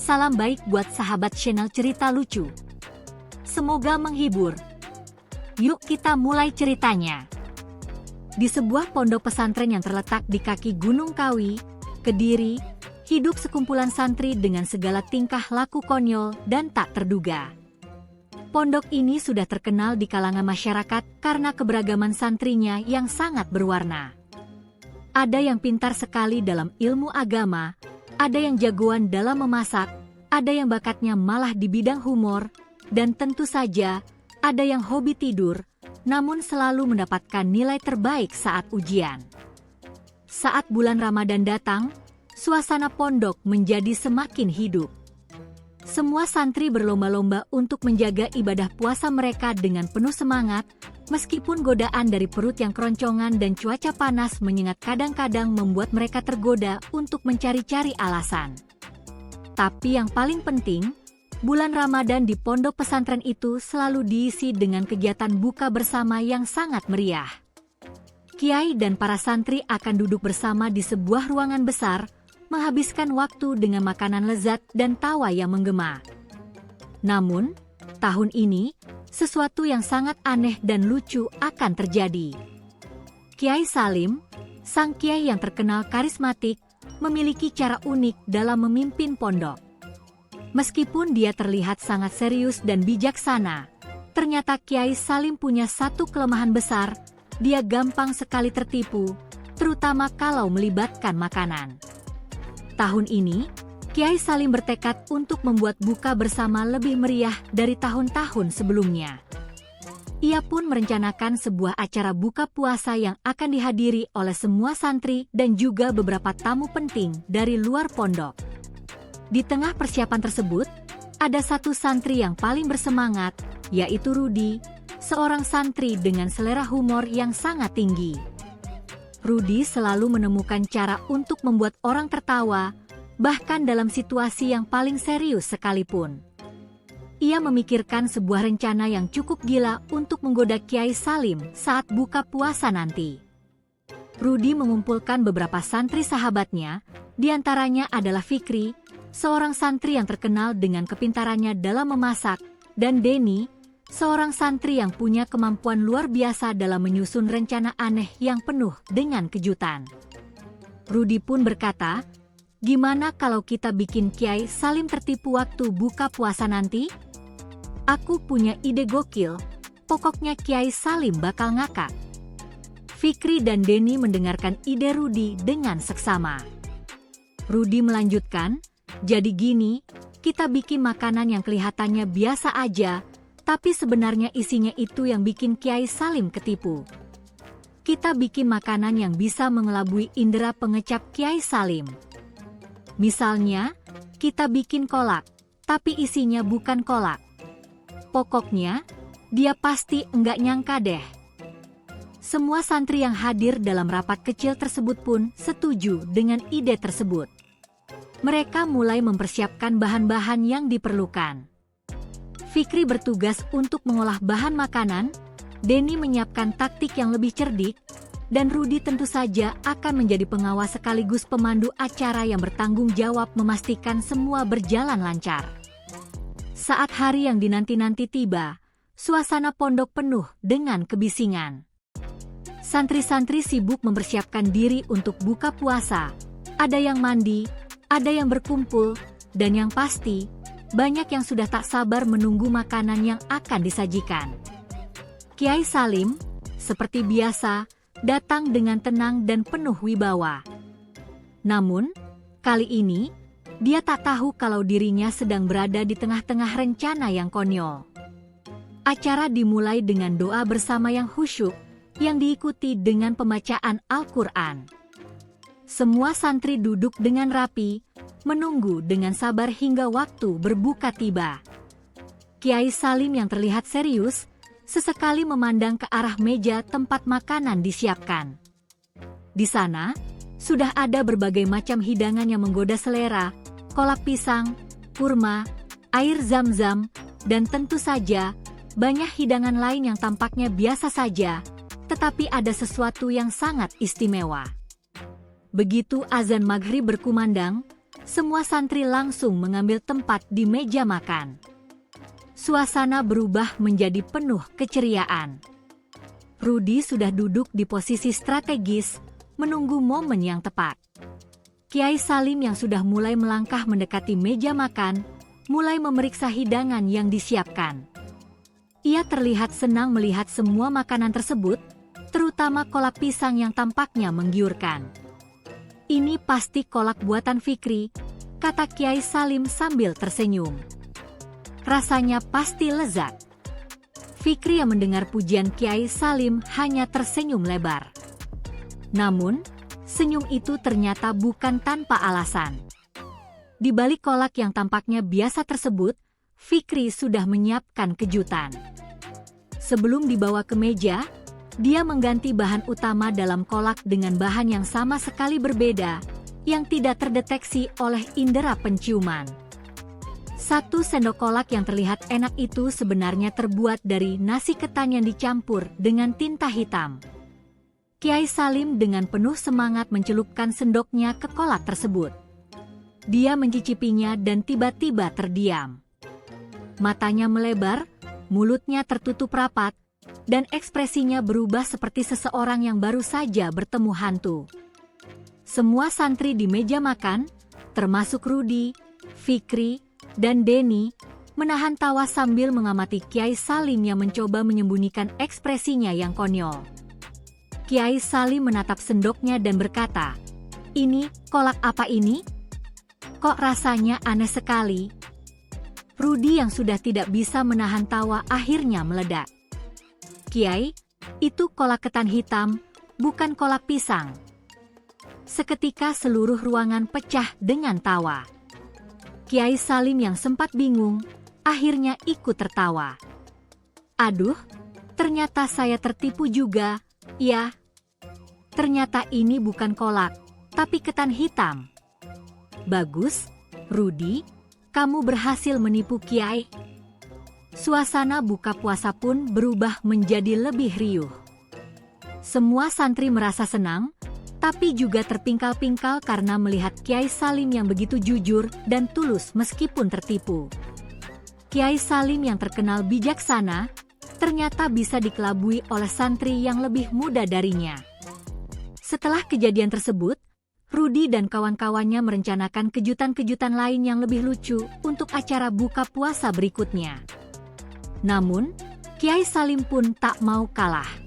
Salam baik buat sahabat channel cerita lucu. Semoga menghibur. Yuk kita mulai ceritanya. Di sebuah pondok pesantren yang terletak di kaki Gunung Kawi, Kediri, hidup sekumpulan santri dengan segala tingkah laku konyol dan tak terduga. Pondok ini sudah terkenal di kalangan masyarakat karena keberagaman santrinya yang sangat berwarna. Ada yang pintar sekali dalam ilmu agama, ada yang jagoan dalam memasak, ada yang bakatnya malah di bidang humor, dan tentu saja ada yang hobi tidur, namun selalu mendapatkan nilai terbaik saat ujian. Saat bulan Ramadan datang, suasana pondok menjadi semakin hidup. Semua santri berlomba-lomba untuk menjaga ibadah puasa mereka dengan penuh semangat, meskipun godaan dari perut yang keroncongan dan cuaca panas menyengat kadang-kadang membuat mereka tergoda untuk mencari-cari alasan. Tapi yang paling penting, bulan Ramadan di pondok pesantren itu selalu diisi dengan kegiatan buka bersama yang sangat meriah. Kiai dan para santri akan duduk bersama di sebuah ruangan besar, menghabiskan waktu dengan makanan lezat dan tawa yang menggema. Namun, tahun ini, sesuatu yang sangat aneh dan lucu akan terjadi. Kiai Salim, sang kiai yang terkenal karismatik, memiliki cara unik dalam memimpin pondok. Meskipun dia terlihat sangat serius dan bijaksana, ternyata Kiai Salim punya satu kelemahan besar, dia gampang sekali tertipu, terutama kalau melibatkan makanan. Tahun ini, Kiai Salim bertekad untuk membuat buka bersama lebih meriah dari tahun-tahun sebelumnya. Ia pun merencanakan sebuah acara buka puasa yang akan dihadiri oleh semua santri dan juga beberapa tamu penting dari luar pondok. Di tengah persiapan tersebut, ada satu santri yang paling bersemangat, yaitu Rudi, seorang santri dengan selera humor yang sangat tinggi. Rudi selalu menemukan cara untuk membuat orang tertawa, bahkan dalam situasi yang paling serius sekalipun. Ia memikirkan sebuah rencana yang cukup gila untuk menggoda Kiai Salim saat buka puasa nanti. Rudi mengumpulkan beberapa santri sahabatnya, diantaranya adalah Fikri, seorang santri yang terkenal dengan kepintarannya dalam memasak, dan Denny, seorang santri yang punya kemampuan luar biasa dalam menyusun rencana aneh yang penuh dengan kejutan. Rudi pun berkata, "Gimana kalau kita bikin Kiai Salim tertipu waktu buka puasa nanti? Aku punya ide gokil, pokoknya Kiai Salim bakal ngakak." Fikri dan Denny mendengarkan ide Rudi dengan seksama. Rudi melanjutkan, "Jadi gini, kita bikin makanan yang kelihatannya biasa aja, tapi sebenarnya isinya itu yang bikin Kiai Salim ketipu. Kita bikin makanan yang bisa mengelabui indera pengecap Kiai Salim. Misalnya, kita bikin kolak, tapi isinya bukan kolak. Pokoknya, dia pasti enggak nyangka deh." Semua santri yang hadir dalam rapat kecil tersebut pun setuju dengan ide tersebut. Mereka mulai mempersiapkan bahan-bahan yang diperlukan. Fikri bertugas untuk mengolah bahan makanan, Denny menyiapkan taktik yang lebih cerdik, dan Rudi tentu saja akan menjadi pengawas sekaligus pemandu acara yang bertanggung jawab memastikan semua berjalan lancar. Saat hari yang dinanti-nanti tiba, suasana pondok penuh dengan kebisingan. Santri-santri sibuk mempersiapkan diri untuk buka puasa, ada yang mandi, ada yang berkumpul, dan yang pasti, banyak yang sudah tak sabar menunggu makanan yang akan disajikan. Kiai Salim, seperti biasa, datang dengan tenang dan penuh wibawa. Namun, kali ini, dia tak tahu kalau dirinya sedang berada di tengah-tengah rencana yang konyol. Acara dimulai dengan doa bersama yang khusyuk, yang diikuti dengan pembacaan Al-Quran. Semua santri duduk dengan rapi, menunggu dengan sabar hingga waktu berbuka tiba. Kiai Salim yang terlihat serius, sesekali memandang ke arah meja tempat makanan disiapkan. Di sana, sudah ada berbagai macam hidangan yang menggoda selera, kolak pisang, kurma, air zam-zam, dan tentu saja, banyak hidangan lain yang tampaknya biasa saja, tetapi ada sesuatu yang sangat istimewa. Begitu azan maghrib berkumandang, semua santri langsung mengambil tempat di meja makan. Suasana berubah menjadi penuh keceriaan. Rudi sudah duduk di posisi strategis, menunggu momen yang tepat. Kiai Salim yang sudah mulai melangkah mendekati meja makan, mulai memeriksa hidangan yang disiapkan. Ia terlihat senang melihat semua makanan tersebut, terutama kolak pisang yang tampaknya menggiurkan. "Ini pasti kolak buatan Fikri," kata Kiai Salim sambil tersenyum. "Rasanya pasti lezat." Fikri yang mendengar pujian Kiai Salim hanya tersenyum lebar. Namun, senyum itu ternyata bukan tanpa alasan. Di balik kolak yang tampaknya biasa tersebut, Fikri sudah menyiapkan kejutan. Sebelum dibawa ke meja, dia mengganti bahan utama dalam kolak dengan bahan yang sama sekali berbeda, yang tidak terdeteksi oleh indera penciuman. 1 sendok kolak yang terlihat enak itu sebenarnya terbuat dari nasi ketan yang dicampur dengan tinta hitam. Kiai Salim dengan penuh semangat mencelupkan sendoknya ke kolak tersebut. Dia mencicipinya dan tiba-tiba terdiam. Matanya melebar, mulutnya tertutup rapat, dan ekspresinya berubah seperti seseorang yang baru saja bertemu hantu. Semua santri di meja makan, termasuk Rudi, Fikri, dan Denny, menahan tawa sambil mengamati Kiai Salim yang mencoba menyembunyikan ekspresinya yang konyol. Kiai Salim menatap sendoknya dan berkata, "Ini, kolak apa ini? Kok rasanya aneh sekali?" Rudi yang sudah tidak bisa menahan tawa akhirnya meledak. "Kiai, itu kolak ketan hitam, bukan kolak pisang." Seketika seluruh ruangan pecah dengan tawa. Kiai Salim yang sempat bingung, akhirnya ikut tertawa. "Aduh, ternyata saya tertipu juga, ya. Ternyata ini bukan kolak, tapi ketan hitam." "Bagus, Rudi, kamu berhasil menipu Kiai." Suasana buka puasa pun berubah menjadi lebih riuh. Semua santri merasa senang, tapi juga terpingkal-pingkal karena melihat Kiai Salim yang begitu jujur dan tulus meskipun tertipu. Kiai Salim yang terkenal bijaksana, ternyata bisa dikelabui oleh santri yang lebih muda darinya. Setelah kejadian tersebut, Rudi dan kawan-kawannya merencanakan kejutan-kejutan lain yang lebih lucu untuk acara buka puasa berikutnya. Namun, Kiai Salim pun tak mau kalah.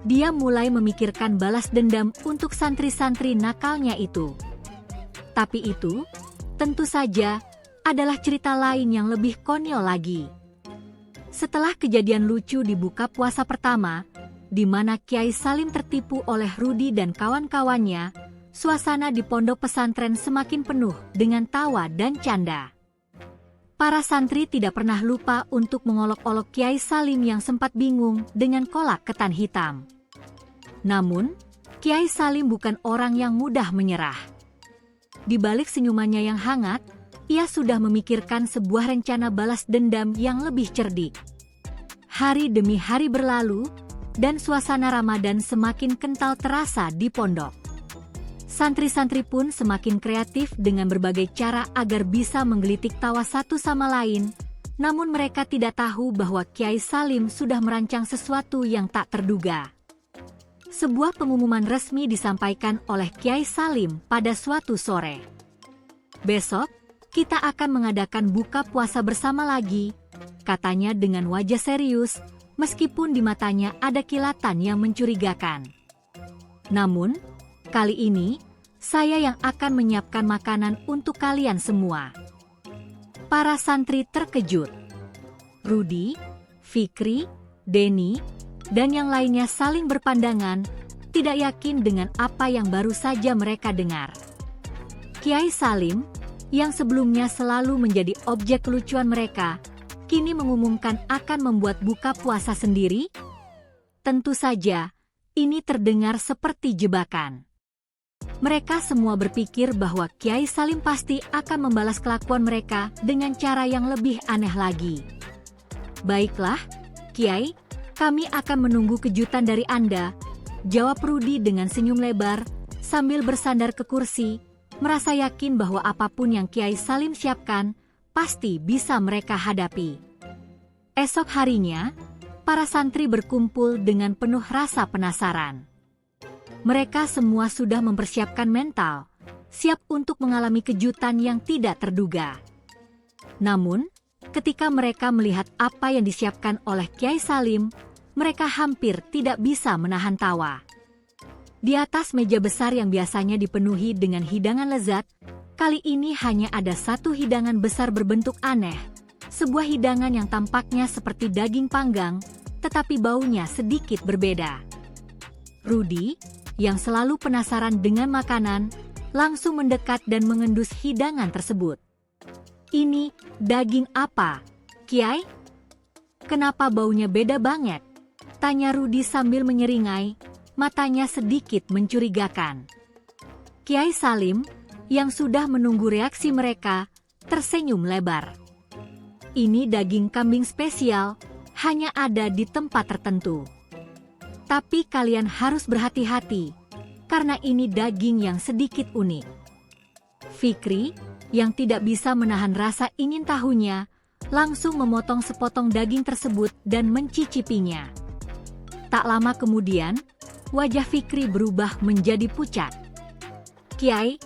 Dia mulai memikirkan balas dendam untuk santri-santri nakalnya itu. Tapi itu, tentu saja, adalah cerita lain yang lebih konyol lagi. Setelah kejadian lucu di buka puasa pertama, di mana Kiai Salim tertipu oleh Rudi dan kawan-kawannya, suasana di pondok pesantren semakin penuh dengan tawa dan canda. Para santri tidak pernah lupa untuk mengolok-olok Kiai Salim yang sempat bingung dengan kolak ketan hitam. Namun, Kiai Salim bukan orang yang mudah menyerah. Di balik senyumannya yang hangat, ia sudah memikirkan sebuah rencana balas dendam yang lebih cerdik. Hari demi hari berlalu, dan suasana Ramadan semakin kental terasa di pondok. Santri-santri pun semakin kreatif dengan berbagai cara agar bisa menggelitik tawa satu sama lain, namun mereka tidak tahu bahwa Kiai Salim sudah merancang sesuatu yang tak terduga. Sebuah pengumuman resmi disampaikan oleh Kiai Salim pada suatu sore. "Besok, kita akan mengadakan buka puasa bersama lagi," katanya dengan wajah serius, meskipun di matanya ada kilatan yang mencurigakan. "Namun, kali ini, saya yang akan menyiapkan makanan untuk kalian semua." Para santri terkejut. Rudi, Fikri, Denny, dan yang lainnya saling berpandangan, tidak yakin dengan apa yang baru saja mereka dengar. Kiai Salim, yang sebelumnya selalu menjadi objek kelucuan mereka, kini mengumumkan akan membuat buka puasa sendiri? Tentu saja, ini terdengar seperti jebakan. Mereka semua berpikir bahwa Kiai Salim pasti akan membalas kelakuan mereka dengan cara yang lebih aneh lagi. "Baiklah, Kiai, kami akan menunggu kejutan dari Anda," jawab Rudi dengan senyum lebar, sambil bersandar ke kursi, merasa yakin bahwa apapun yang Kiai Salim siapkan, pasti bisa mereka hadapi. Esok harinya, para santri berkumpul dengan penuh rasa penasaran. Mereka semua sudah mempersiapkan mental, siap untuk mengalami kejutan yang tidak terduga. Namun, ketika mereka melihat apa yang disiapkan oleh Kiai Salim, mereka hampir tidak bisa menahan tawa. Di atas meja besar yang biasanya dipenuhi dengan hidangan lezat, kali ini hanya ada satu hidangan besar berbentuk aneh. Sebuah hidangan yang tampaknya seperti daging panggang, tetapi baunya sedikit berbeda. Rudy, yang selalu penasaran dengan makanan, langsung mendekat dan mengendus hidangan tersebut. "Ini daging apa, Kiai? Kenapa baunya beda banget?" tanya Rudy sambil menyeringai, matanya sedikit mencurigakan. Kiai Salim, yang sudah menunggu reaksi mereka, tersenyum lebar. "Ini daging kambing spesial, hanya ada di tempat tertentu. Tapi kalian harus berhati-hati, karena ini daging yang sedikit unik." Fikri, yang tidak bisa menahan rasa ingin tahunya, langsung memotong sepotong daging tersebut dan mencicipinya. Tak lama kemudian, wajah Fikri berubah menjadi pucat. "Kiai,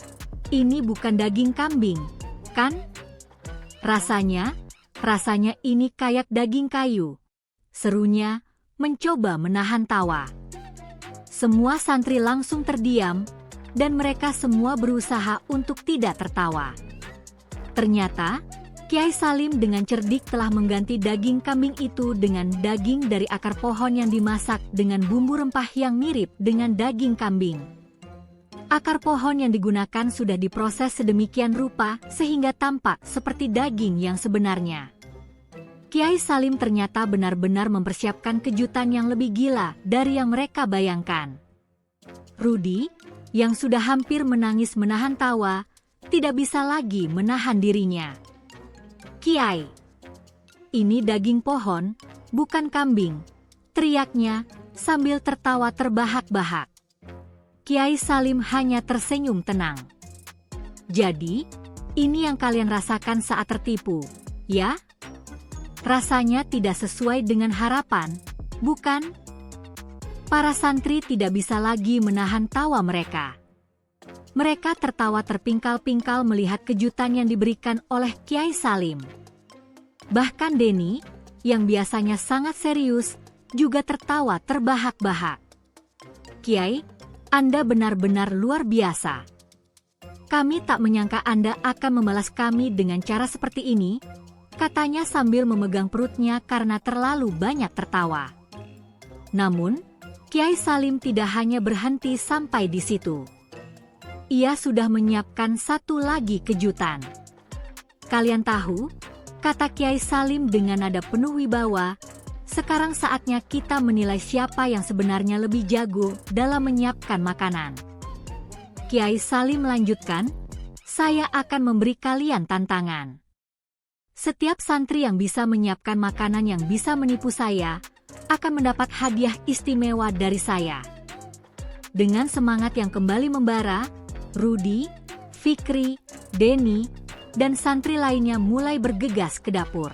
ini bukan daging kambing, kan? Rasanya ini kayak daging kayu," serunya, mencoba menahan tawa. Semua santri langsung terdiam, dan mereka semua berusaha untuk tidak tertawa. Ternyata, Kiai Salim dengan cerdik telah mengganti daging kambing itu dengan daging dari akar pohon yang dimasak dengan bumbu rempah yang mirip dengan daging kambing. Akar pohon yang digunakan sudah diproses sedemikian rupa sehingga tampak seperti daging yang sebenarnya. Kiai Salim ternyata benar-benar mempersiapkan kejutan yang lebih gila dari yang mereka bayangkan. Rudy, yang sudah hampir menangis menahan tawa, tidak bisa lagi menahan dirinya. "Kiai, ini daging pohon, bukan kambing," teriaknya sambil tertawa terbahak-bahak. Kiai Salim hanya tersenyum tenang. "Jadi, ini yang kalian rasakan saat tertipu, ya? Rasanya tidak sesuai dengan harapan, bukan?" Para santri tidak bisa lagi menahan tawa mereka. Mereka tertawa terpingkal-pingkal melihat kejutan yang diberikan oleh Kiai Salim. Bahkan Denny, yang biasanya sangat serius, juga tertawa terbahak-bahak. "Kiai, Anda benar-benar luar biasa. Kami tak menyangka Anda akan membalas kami dengan cara seperti ini," katanya sambil memegang perutnya karena terlalu banyak tertawa. Namun, Kiai Salim tidak hanya berhenti sampai di situ. Ia sudah menyiapkan satu lagi kejutan. "Kalian tahu," kata Kiai Salim dengan nada penuh wibawa, "sekarang saatnya kita menilai siapa yang sebenarnya lebih jago dalam menyiapkan makanan." Kiai Salim melanjutkan, "Saya akan memberi kalian tantangan. Setiap santri yang bisa menyiapkan makanan yang bisa menipu saya, akan mendapat hadiah istimewa dari saya." Dengan semangat yang kembali membara, Rudy, Fikri, Denny, dan santri lainnya mulai bergegas ke dapur.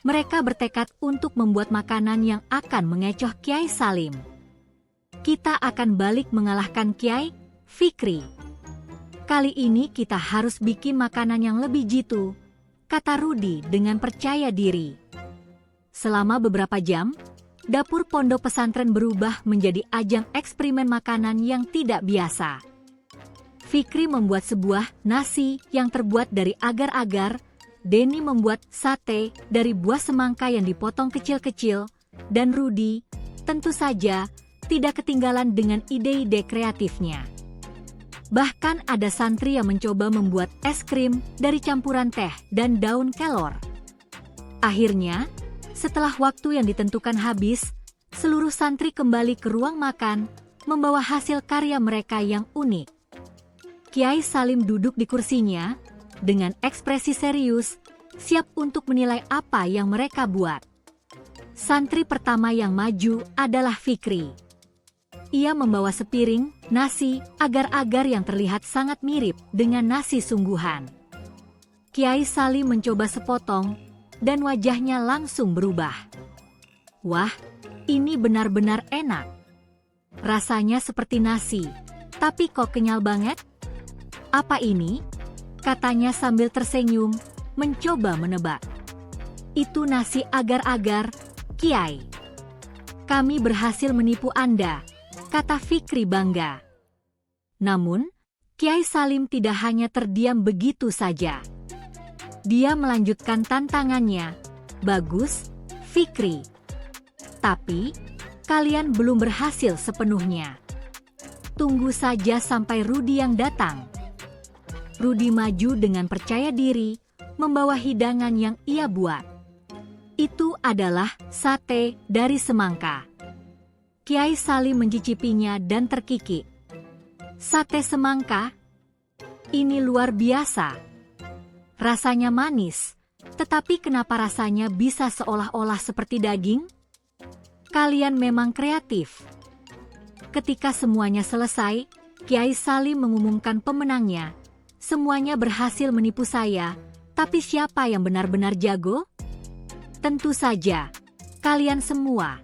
Mereka bertekad untuk membuat makanan yang akan mengecoh Kiai Salim. "Kita akan balik mengalahkan Kiai, Fikri. Kali ini kita harus bikin makanan yang lebih jitu," kata Rudy dengan percaya diri. Selama beberapa jam, dapur pondok pesantren berubah menjadi ajang eksperimen makanan yang tidak biasa. Fikri membuat sebuah nasi yang terbuat dari agar-agar, Denny membuat sate dari buah semangka yang dipotong kecil-kecil, dan Rudy, tentu saja, tidak ketinggalan dengan ide-ide kreatifnya. Bahkan ada santri yang mencoba membuat es krim dari campuran teh dan daun kelor. Akhirnya, setelah waktu yang ditentukan habis, seluruh santri kembali ke ruang makan, membawa hasil karya mereka yang unik. Kiai Salim duduk di kursinya, dengan ekspresi serius, siap untuk menilai apa yang mereka buat. Santri pertama yang maju adalah Fikri. Ia membawa sepiring nasi agar-agar yang terlihat sangat mirip dengan nasi sungguhan. Kiai Salim mencoba sepotong, dan wajahnya langsung berubah. Wah, ini benar-benar enak. Rasanya seperti nasi, tapi kok kenyal banget? Apa ini? Katanya sambil tersenyum, mencoba menebak. Itu nasi agar-agar, Kiai. Kami berhasil menipu Anda, kata Fikri bangga. Namun, Kiai Salim tidak hanya terdiam begitu saja. Dia melanjutkan tantangannya. Bagus, Fikri. Tapi, kalian belum berhasil sepenuhnya. Tunggu saja sampai Rudi yang datang. Rudi maju dengan percaya diri, membawa hidangan yang ia buat. Itu adalah sate dari semangka. Kiai Salim mencicipinya dan terkikik. Sate semangka? Ini luar biasa. Rasanya manis, tetapi kenapa rasanya bisa seolah-olah seperti daging? Kalian memang kreatif. Ketika semuanya selesai, Kiai Salim mengumumkan pemenangnya. Semuanya berhasil menipu saya, tapi siapa yang benar-benar jago? Tentu saja, kalian semua.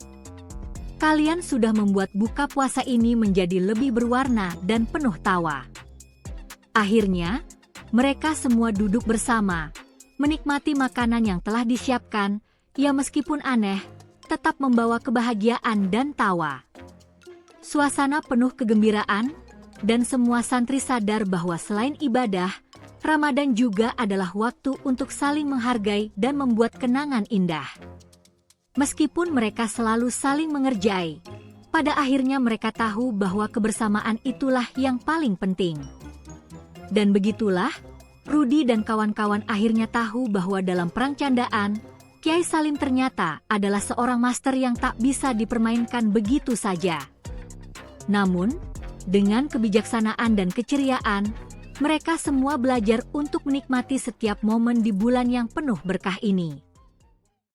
Kalian sudah membuat buka puasa ini menjadi lebih berwarna dan penuh tawa. Akhirnya, mereka semua duduk bersama, menikmati makanan yang telah disiapkan, yang meskipun aneh, tetap membawa kebahagiaan dan tawa. Suasana penuh kegembiraan, dan semua santri sadar bahwa selain ibadah, Ramadan juga adalah waktu untuk saling menghargai dan membuat kenangan indah. Meskipun mereka selalu saling mengerjai, pada akhirnya mereka tahu bahwa kebersamaan itulah yang paling penting. Dan begitulah, Rudi dan kawan-kawan akhirnya tahu bahwa dalam perang candaan, Kiai Salim ternyata adalah seorang master yang tak bisa dipermainkan begitu saja. Namun, dengan kebijaksanaan dan keceriaan, mereka semua belajar untuk menikmati setiap momen di bulan yang penuh berkah ini.